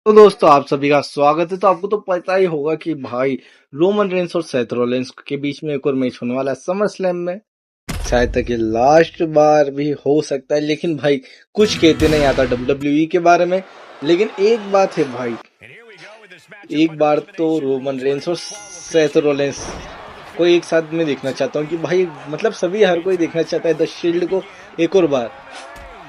तो दोस्तों आप सभी का स्वागत है। तो आपको तो पता ही होगा कि भाई रोमन रेंस और सेथ रॉलिंस के बीच में एक और मैच होने वाला है समर स्लैम में। शायद तक ये लास्ट बार भी हो सकता है, लेकिन भाई कुछ कहते नहीं आता WWE के बारे में। लेकिन एक बात है भाई, एक बार तो रोमन रेंस और सेथ रॉलिंस को एक साथ में देखना चाहता हूँ कि भाई मतलब सभी हर कोई देखना चाहता है द शील्ड को एक और बार।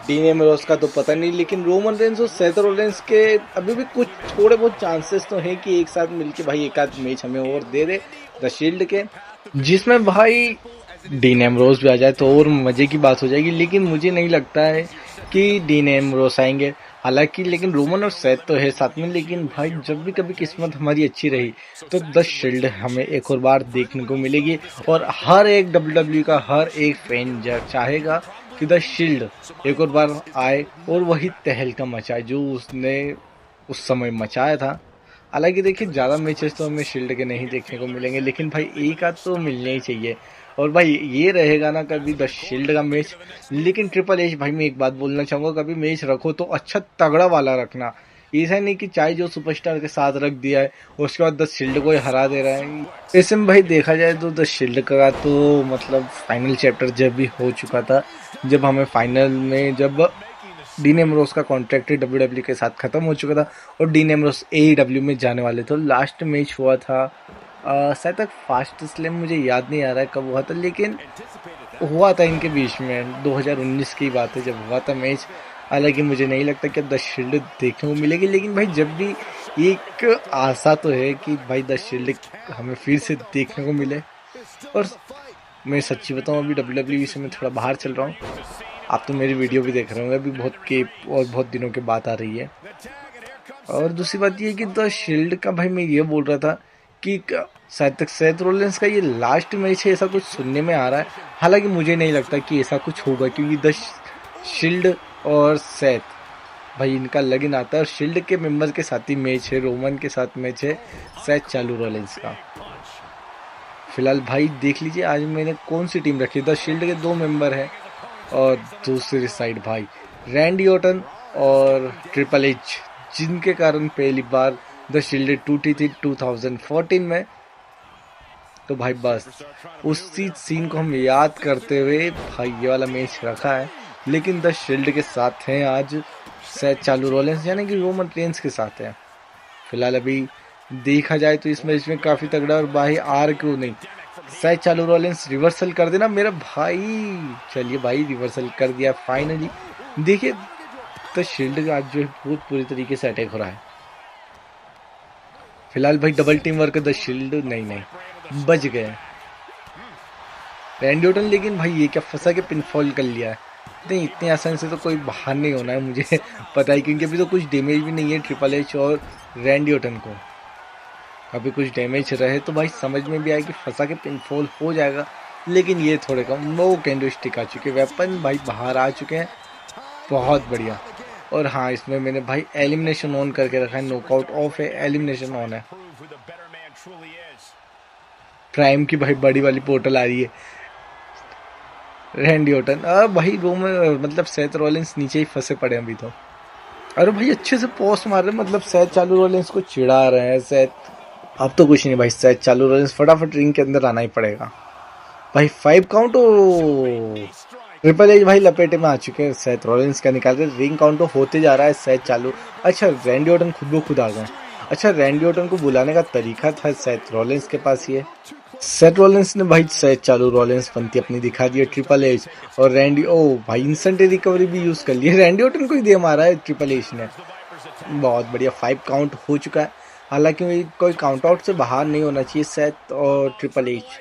डीन एम्ब्रोस का तो पता नहीं, लेकिन रोमन रेंस और सेथ रॉलिंस के अभी भी कुछ थोड़े बहुत चांसेस तो हैं कि एक साथ मिलके भाई एक आध मैच हमें और दे दे द शील्ड के, जिसमें भाई डीन एम्ब्रोस भी आ जाए तो और मजे की बात हो जाएगी। लेकिन मुझे नहीं लगता है कि डीन एम्ब्रोस आएंगे। हालांकि लेकिन रोमन और सेथ तो है साथ में, लेकिन भाई जब भी कभी किस्मत हमारी अच्छी रही तो द शील्ड हमें एक और बार देखने को मिलेगी। और हर एक WWE का हर एक फैन चाहेगा कि द शील्ड एक और बार आए और वही तहलका मचाए जो उसने उस समय मचाया था। हालांकि देखिए ज़्यादा मैचेस तो हमें शील्ड के नहीं देखने को मिलेंगे, लेकिन भाई एक आध तो मिलने ही चाहिए। और भाई ये रहेगा ना कभी द शील्ड का मैच। लेकिन ट्रिपल एच भाई मैं एक बात बोलना चाहूँगा, कभी मैच रखो तो अच्छा तगड़ा वाला रखना। ऐसा नहीं कि चाहे जो सुपरस्टार के साथ रख दिया है उसके बाद द शील्ड को ही हरा दे रहा है। ऐसे में भाई देखा जाए तो द शील्ड का तो मतलब फाइनल चैप्टर जब भी हो चुका था, जब हमें फाइनल में जब डीन एम्ब्रोस का कॉन्ट्रैक्ट WWE के साथ खत्म हो चुका था और डीन एम्ब्रोस AEW में जाने वाले थे। लास्ट मैच हुआ था शायद तक फास्ट स्लैम, मुझे याद नहीं आ रहा है कब हुआ था, लेकिन हुआ था इनके बीच में 2019 की बात है जब हुआ था मैच। हालांकि मुझे नहीं लगता कि द शील्ड देखने को मिलेगी, लेकिन भाई जब भी एक आशा तो है कि भाई द शील्ड हमें फिर से देखने को मिले। और मैं सच्ची बताऊं अभी WWE से मैं थोड़ा बाहर चल रहा हूँ। आप तो मेरी वीडियो भी देख रहे होंगे, अभी बहुत के और बहुत दिनों के बाद आ रही है। और दूसरी बात ये कि द शील्ड का भाई मैं ये बोल रहा था कि शायद तक सेथ रॉलिंस का ये लास्ट मैच है, ऐसा कुछ सुनने में आ रहा है। हालांकि मुझे नहीं लगता कि ऐसा कुछ होगा, क्योंकि द शील्ड और सेथ भाई इनका लगन आता है और शील्ड के मेंबर के साथ ही मैच है, रोमन के साथ मैच है सेथ चालू रॉलिंस का। फिलहाल भाई देख लीजिए आज मैंने कौन सी टीम रखी है। द शील्ड के 2 मेंबर हैं और दूसरी साइड भाई रैंडी ऑर्टन और ट्रिपल एच, जिनके कारण पहली बार द शील्ड टूटी थी 2014 में। तो भाई बस उसी सीन को हम याद करते हुए भाई ये वाला मैच रखा है। लेकिन द शील्ड के साथ हैं आज सेथ चालू रॉलिंस, यानी कि रोमन रेंस के साथ हैं। फिलहाल अभी देखा जाए तो इस मैच में काफी तगड़ा, और भाई आर क्यों नहीं सेथ चालू रॉलिंस रिवर्सल कर देना मेरा भाई। चलिए भाई रिवर्सल कर दिया फाइनली। देखिए तो शील्ड का आज जो है बहुत पूरी तरीके से अटैक हो रहा है। फिलहाल भाई double team work the shield नहीं बच गए रैंडी ऑर्टन, लेकिन भाई ये क्या फंसा के पिनफॉल कर लिया है। नहीं इतनी आसानी से तो कोई बाहर नहीं होना है, मुझे पता है, क्योंकि अभी तो कुछ डैमेज भी नहीं है ट्रिपल एच और रैंडी ऑर्टन को। अभी कुछ डैमेज रहे तो भाई समझ में भी आए कि फंसा के पिनफॉल हो जाएगा, लेकिन ये थोड़े कम। नो कैंडो स्टिक आ चुके, वेपन भाई बाहर आ चुके हैं, बहुत बढ़िया। और हाँ इसमें मैंने भाई एलिमिनेशन ऑन करके रखा है, नॉकआउट ऑफ है, एलिमिनेशन ऑन है। प्राइम की भाई बड़ी वाली पोर्टल आ रही है। रैंडी ऑर्टन भाई रूम में मतलब सेथ रॉलिंस नीचे ही फंसे पड़े अभी तो। अरे भाई अच्छे से पोस्ट मार रहे, मतलब सेथ चालू रॉलिंस को चिढ़ा रहे हैं सेथ। अब तो कुछ नहीं भाई, सेथ चालू रॉलिंस फटाफट रिंग के अंदर आना ही पड़ेगा भाई। 5 काउंट ट्रिपल एच भाई लपेटे में आ चुके हैं, सेथ रॉलिंस का निकाल कर रिंग काउंट होते जा रहा है सेथ चालू। अच्छा रैंडी ऑर्टन खुद ब खुद आ गए। अच्छा रैंडी ऑर्टन को बुलाने का तरीका था सेथ रॉलिंस के पास ये। सेथ रॉलिंस ने भाई सेथ चालू रॉलिंस पंक्ति अपनी दिखा दी है ट्रिपल एच और रैंडी ओ भाई इंस्टेंट रिकवरी भी यूज कर ली है। रैंडी ऑर्टन को ही दे मारा है ट्रिपल एच ने, बहुत बढ़िया। 5 काउंट हो चुका है, हालांकि कोई काउंट आउट से बाहर नहीं होना चाहिए सेथ और ट्रिपल एच।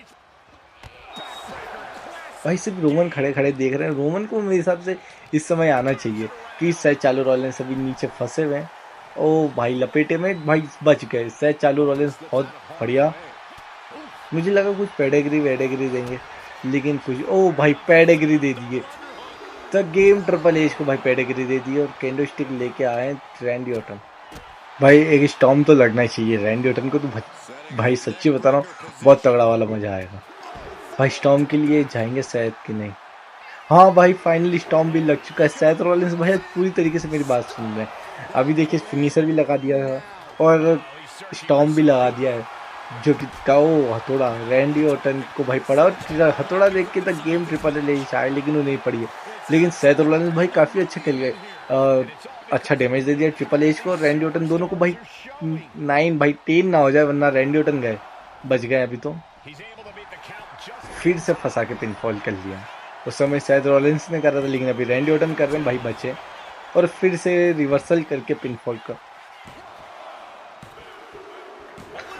भाई सिर्फ रोमन खड़े खड़े देख रहे हैं, रोमन को मेरे हिसाब से इस समय आना चाहिए कि सेथ चालू रॉलिंस अभी नीचे फंसे हुए हैं। ओ भाई लपेटे में भाई बच गए सेथ चालू रॉलिंस, बहुत बढ़िया। मुझे लगा कुछ पेडेग्री वेडेग्री देंगे, लेकिन कुछ ओ भाई पेडेग्री दे दिए द गेम। ट्रिपल एच को भाई पेडेग्री दे दी और कैंडो स्टिक लेके आए रैंडी ऑर्टन। भाई एक स्टॉर्म तो लड़ना चाहिए रैंडी ऑर्टन को, तो भाई सच्ची बता रहा हूँ बहुत तगड़ा वाला मजा आएगा भाई। स्टॉर्म के लिए जाएंगे सेथ कि नहीं? हाँ भाई फाइनली स्टॉर्म भी लग चुका है। सेथ रॉलिंस भाई पूरी तरीके से मेरी बात सुन रहे हैं, अभी देखिए फिनिशर भी लगा दिया है और स्टॉर्म भी लगा दिया है, जो कि वो हथौड़ा रैंडी ऑर्टन को भाई पड़ा, और हथौड़ा देख के तक गेम ट्रिपल एल आए लेकिन वो नहीं पड़ी है। लेकिन सेथ रोलिंस भाई काफ़ी अच्छा खेल गए, अच्छा डैमेज दे दिया ट्रिपल एच को, रैंडी ऑर्टन दोनों को भाई 9 भाई 10 ना हो जाए, वरना रैंडी ऑर्टन गए, बच गए अभी तो। फिर से फंसा के पिनफॉल कर लिया, उस समय सेथ रॉलिंस ने करा था, लेकिन अभी रैंडी ऑर्टन कर रहे हैं भाई, बचे और फिर से रिवर्सल करके पिनफॉल का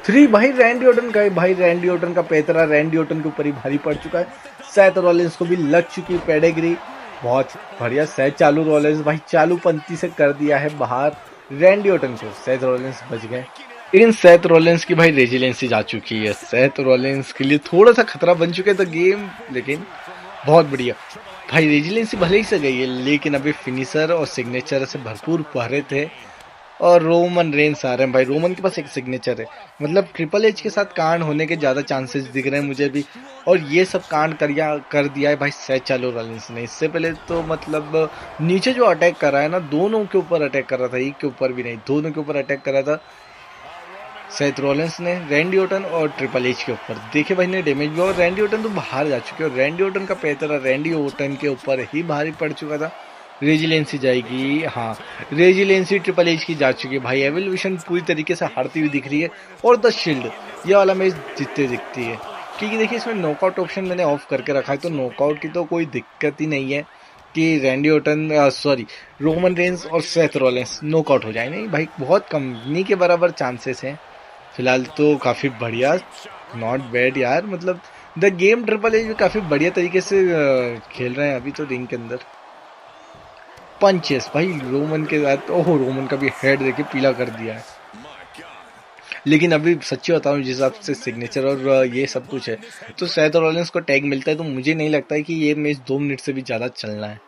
3 भाई रैंडी ऑर्टन का, भाई रैंडी ऑर्टन का पैतरा रैंडी ऑर्टन के ऊपर ही भारी पड़ चुका है। सेथ रॉलिंस को भी लग चुकी पेडिग्री, बहुत बढ़िया। सेथ चालू रॉलिंस भाई चालू पंक्ति से कर दिया है बाहर रैंडी ऑर्टन को, सेथ रॉलिंस बच गए। लेकिन सेथ रॉलिंस की भाई रेजिलेंसी जा चुकी है, सेथ रॉलिंस के लिए थोड़ा सा खतरा बन चुका है तो गेम, लेकिन बहुत बढ़िया भाई रेजिलेंसी भले ही से गई है, लेकिन अभी फिनिशर और सिग्नेचर से भरपूर पहरे थे और रोमन रेंस आ रहे हैं भाई। रोमन के पास एक सिग्नेचर है, मतलब ट्रिपल एच के साथ कांड होने के ज़्यादा चांसेस दिख रहे हैं मुझे भी, और ये सब कांड कर दिया है भाई सेथ चालू रॉलिंस ने। इससे पहले तो मतलब नीचे जो अटैक कर रहा है ना, दोनों के ऊपर अटैक कर रहा था, एक के ऊपर भी नहीं, दोनों के ऊपर अटैक कर रहा था सेथ रॉलिंस ने, रैंडी ऑर्टन और ट्रिपल एच के ऊपर। देखिए भाई ने डैमेज भी, और रैंडी ऑर्टन तो बाहर जा चुके हैं, और रैंडी ऑर्टन का पैतरा रैंडी ऑर्टन के ऊपर ही भारी पड़ चुका था। रेजिलेंसी जाएगी, हाँ रेजिलेंसी ट्रिपल एच की जा चुकी है भाई। एवोल्यूशन पूरी तरीके से हारती हुई दिख रही है, और द शील्ड ये वाला मैच जीतते दिखती है, क्योंकि देखिए इसमें नॉकआउट ऑप्शन मैंने ऑफ करके रखा है, तो नॉकआउट की तो कोई दिक्कत ही नहीं है कि Randy Orton sorry Roman Reigns और सेथ रॉलिंस नॉकआउट हो जाए, नहीं भाई बहुत कम, नहीं के बराबर चांसेस हैं फिलहाल तो। काफ़ी बढ़िया, नॉट बैड यार, मतलब द गेम ट्रिपल एच भी काफ़ी बढ़िया तरीके से खेल रहे हैं अभी तो रिंग के अंदर। पंचेस भाई रोमन के साथ, ओहो रोमन का भी हेड देखिए पीला कर दिया है। लेकिन अभी सच्ची बताऊं, जिस हिसाब से सिग्नेचर और ये सब कुछ है, तो सेथ रॉलिंस को टैग मिलता है, तो मुझे नहीं लगता है कि ये मैच 2 मिनट से भी ज़्यादा चलना है,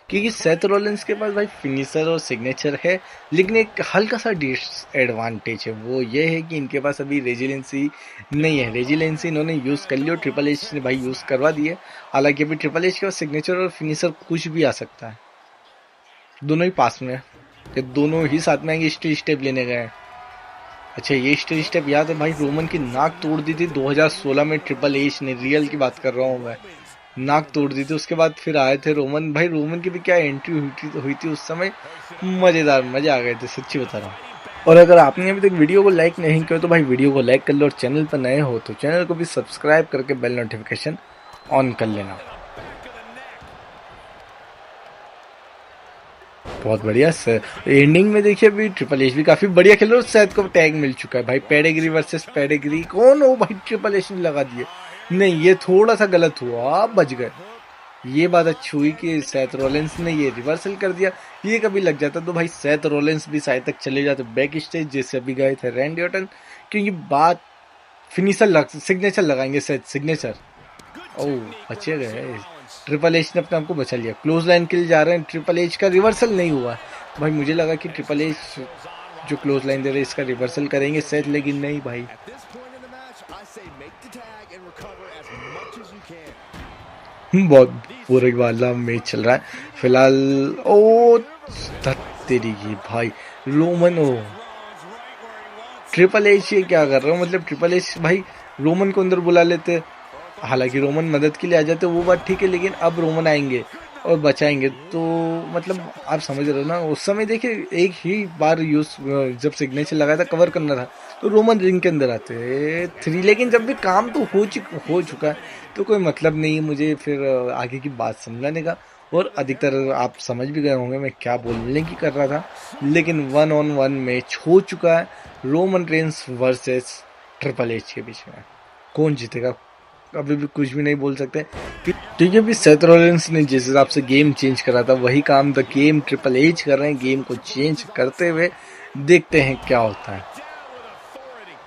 क्योंकि सेथ रॉलिंस के पास भाई फिनिशर और सिग्नेचर है, लेकिन एक हल्का सा डिसएडवांटेज है, वो ये है कि इनके पास अभी रेजिलेंसी नहीं है। रेजिलेंसी इन्होंने यूज़ कर ली और ट्रिपल एच ने भाई यूज़ करवा दी है। हालांकि अभी ट्रिपल एच के पास सिग्नेचर और फिनिशर कुछ भी आ सकता है, दोनों ही पास में, ये दोनों ही साथ में आएंगे, स्टेप लेने गए। अच्छा ये स्टेप याद है भाई, रोमन की नाक तोड़ दी थी 2016 में ट्रिपल एच ने, रियल की बात कर रहा हूँ मैं, नाक तोड़ दी थी। उसके बाद फिर आए थे रोमन भाई, रोमन की भी क्या एंट्री हुई थी उस समय, मज़ेदार, मज़े आ गए थे सच्ची बता रहा हूँ। और अगर आपने अभी तक वीडियो को लाइक नहीं किया तो भाई वीडियो को लाइक कर लो, और चैनल पर नए हो तो चैनल को भी सब्सक्राइब करके बेल नोटिफिकेशन ऑन कर लेना। बहुत बढ़िया सर, एंडिंग में देखिए अभी ट्रिपल एच भी काफी बढ़िया खेल रहा है, शायद को टैग मिल चुका है भाई, पेडिग्री वर्सेस पेडिग्री, कौन हो भाई, ट्रिपल एच ने लगा दिए, नहीं ये थोड़ा सा गलत हुआ, आप बच गए। ये बात अच्छी हुई कि सेथ रॉलिंस ने ये रिवर्सल कर दिया, ये कभी लग जाता तो भाई सेथ रॉलिंस भी शायद तक चले जाते बैक स्टेज, जैसे अभी गए थे रैंडी ऑर्टन, क्योंकि बात फिनिशर सिग्नेचर लगाएंगे सेथ सिग्नेचर, ओह बचे गए। ट्रिपल एच ने अपने आप को बचा लिया, क्लोज लाइन के लिए जा रहे हैं, ट्रिपल एच का रिवर्सल नहीं हुआ भाई, मुझे लगा कि ट्रिपल एच जो क्लोज लाइन दे रहे हैं इसका रिवर्सल करेंगे सेथ, लेकिन नहीं भाई। बहुत बुरे वाला मैच चल रहा है फिलहाल। ओ तेरी की भाई रोमन, ओ ट्रिपल एच ये क्या कर रहा हूँ, मतलब ट्रिपल एच भाई रोमन को अंदर बुला लेते, हालांकि रोमन मदद के लिए आ जाते वो बात ठीक है, लेकिन अब रोमन आएंगे और बचाएंगे, तो मतलब आप समझ रहे हो ना। उस समय देखिए एक ही बार यूज जब सिग्नेचर लगाया था कवर करना था, तो रोमन रिंग के अंदर आते 3, लेकिन जब भी काम तो हो चुका है तो कोई मतलब नहीं है मुझे फिर आगे की बात समझाने का, और अधिकतर आप समझ भी गए होंगे मैं क्या बोलने की कर रहा था। लेकिन 1-on-1 मैच हो चुका है, Roman Reigns versus triple H के बीच में, कौन जीतेगा अभी भी कुछ भी नहीं बोल सकते, ठीक है। भी सेथ रॉलिंस ने जिस हिसाब से गेम चेंज करा था वही काम द गेम ट्रिपल एच कर रहे हैं, गेम को चेंज करते हुए, देखते हैं क्या होता है।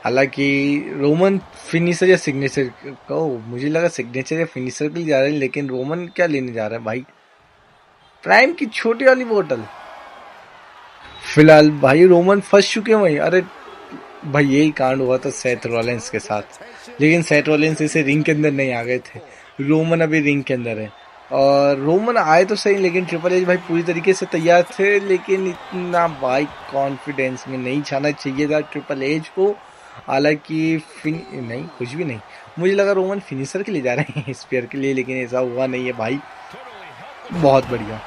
हालांकि रोमन फिनिशर या सिग्नेचर को, मुझे लगा सिग्नेचर या फिनिशर के लिए जा रहे हैं, लेकिन रोमन क्या लेने जा रहा है भाई, प्राइम की छोटी वाली बोतल। फिलहाल भाई रोमन फंस चुके हैं वही, अरे भाई यही कांड हुआ था सेथ रॉलिंस के साथ, लेकिन सेथ रॉलिंस इसे रिंग के अंदर नहीं आ गए थे, रोमन अभी रिंग के अंदर है, और रोमन आए तो सही, लेकिन ट्रिपल एच भाई पूरी तरीके से तैयार थे, लेकिन इतना भाई कॉन्फिडेंस में नहीं छाना चाहिए था ट्रिपल एच को। हालांकि नहीं, कुछ भी नहीं, मुझे लगा रोमन फिनिशर के लिए जा रहे हैं, स्पेयर के लिए, लेकिन ऐसा हुआ नहीं है भाई। बहुत बढ़िया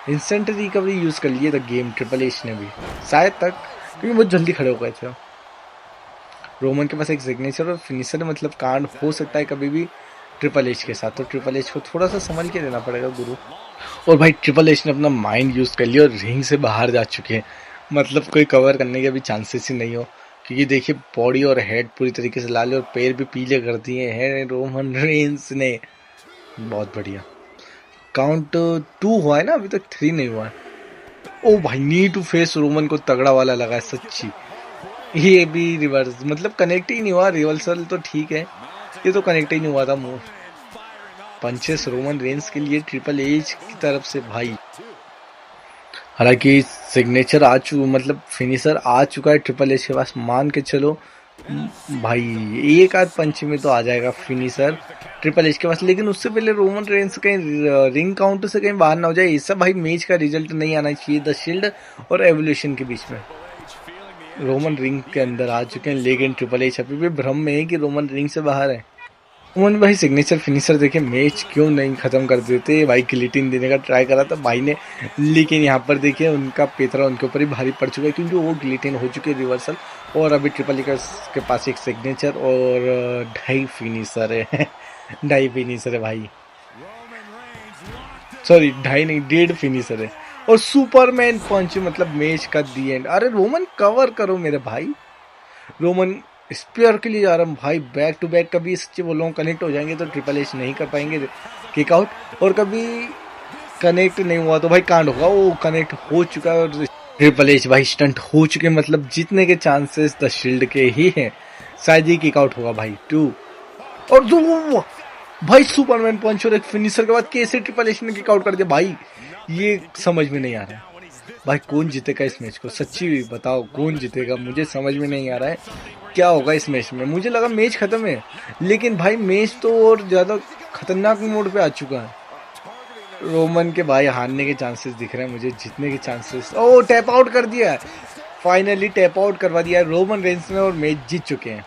इंस्टेंट रिकवरी यूज कर लिए था गेम ट्रिपल एच ने भी शायद तक, क्योंकि बहुत जल्दी खड़े हो गए थे। रोमन के पास एक सिग्नेचर और फिनिशर मतलब कांड हो सकता है कभी भी ट्रिपल एच के साथ, तो ट्रिपल एच को थोड़ा सा संभल के देना पड़ेगा गुरु। और भाई ट्रिपल एच ने अपना माइंड यूज कर लिया और रिंग से बाहर जा चुके हैं, मतलब कोई कवर करने के भी चांसेस ही नहीं हो, क्योंकि देखिए बॉडी और हेड पूरी तरीके से लाल और पैर भी पीले कर दिए हैं रोमन रेंस ने। बहुत बढ़िया। काउंट 2 हुआ है ना, अभी तक 3 नहीं हुआ है। ओ भाई नी टू फेस रोमन को तगड़ा वाला लगा है सच्ची। ये भी रिवर्स मतलब कनेक्ट ही नहीं हुआ, रिवर्सल तो ठीक है, ये तो कनेक्ट ही नहीं हुआ था मूव। पंचेस रोमन रेंस के लिए ट्रिपल एच की तरफ से भाई। हालांकि सिग्नेचर आ चुका, मतलब फिनिशर आ चुका है ट्रिपल एच के पास, मान के चलो भाई एक आध पंच में तो आ जाएगा फिनिशर ट्रिपल एच के पास, लेकिन उससे पहले रोमन रेंस कहीं रिंग काउंटर से कहीं बाहर ना हो जाए। इससे भाई मैच का रिजल्ट नहीं आना चाहिए द शील्ड और एवोल्यूशन के बीच में। रोमन रिंग के अंदर आ चुके हैं, लेकिन ट्रिपल एच अभी भी भ्रम में है कि रोमन रिंग से बाहर है। रोमन भाई सिग्नेचर फिनिशर देखे, मैच क्यों नहीं खत्म कर देते भाई। गिलिटिन देने का ट्राई करा था भाई ने, लेकिन यहाँ पर देखिए उनका पेतरा उनके ऊपर ही भारी पड़ चुका है, क्योंकि वो गिलिटिन हो चुके हैं रिवर्सल। और अभी ट्रिपल एच के पास एक सिग्नेचर और 2.5 फिनिशर है 2.5 फिनिशर है भाई, सॉरी 2.5 नहीं 1.5 फिनिशर है। और सुपरमैन पंच मतलब मैच का दी एंड। अरे रोमन कवर करो मेरे भाई। रोमन स्पेयर के लिए जा रहा हूँ भाई, बैक टू बैक। कभी सच्चे बोलो कनेक्ट हो जाएंगे तो ट्रिपल एच नहीं कर पाएंगे किक आउट, और कभी कनेक्ट नहीं हुआ तो भाई कांड होगा। वो कनेक्ट हो चुका है और ट्रिपल एच भाई स्टंट हो चुके, मतलब जीतने के चांसेस द शील्ड के ही हैं, शायद ही किक आउट होगा भाई 2। और दो भाई सुपरमैन पंच और एक फिनिशर के बाद कैसे ट्रिपल एच ने किक आउट कर दिया भाई, ये समझ में नहीं आ रहा है भाई। कौन जीतेगा इस मैच को, सच्ची बताओ कौन जीतेगा, मुझे समझ में नहीं आ रहा है क्या होगा इस मैच में। मुझे लगा मैच खत्म है, लेकिन भाई मैच तो और ज्यादा खतरनाक मोड पे आ चुका है। रोमन के भाई हारने के चांसेस दिख रहे हैं मुझे, जीतने के चांसेस। ओ टैप आउट कर दिया है, फाइनली टैप आउट करवा दिया है रोमन रेंस ने और मैच जीत चुके हैं।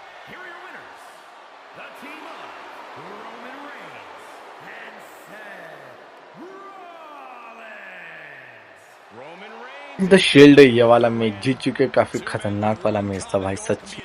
द शील्ड ये वाला मैच जीत चुके, काफी खतरनाक वाला मैच था भाई सच्ची।